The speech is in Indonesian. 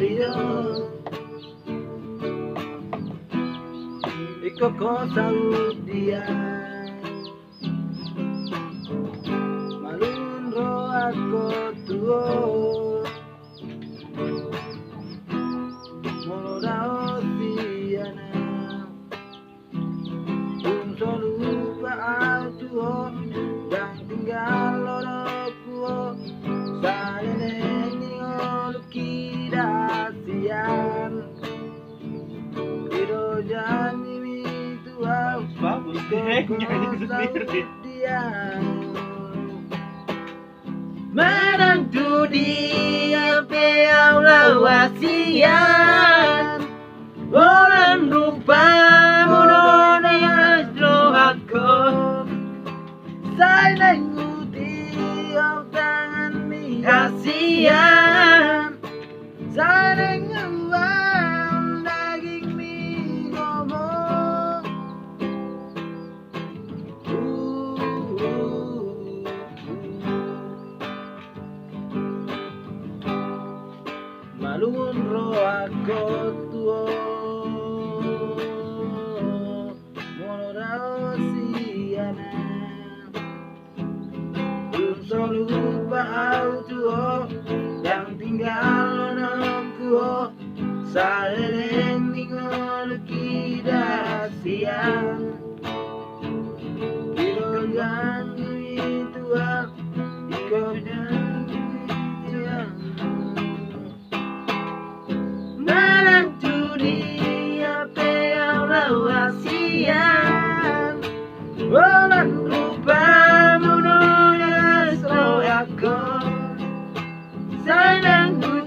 Mario Ikko saut dia Malungun rohakku tuo Molo laho sian Tung lupa tuo yang tiggalhon Saleleng ngoluhki hasian janjimi bagus deh nyanyi sendiri dia Manang tudia haol hasian Holan rupam rohakon Saleleng tiop tanganmi hasian Saleleng daging gomos Malungun rohakku tuo Molo laho sian Tung lupa tuo yang tiggalhon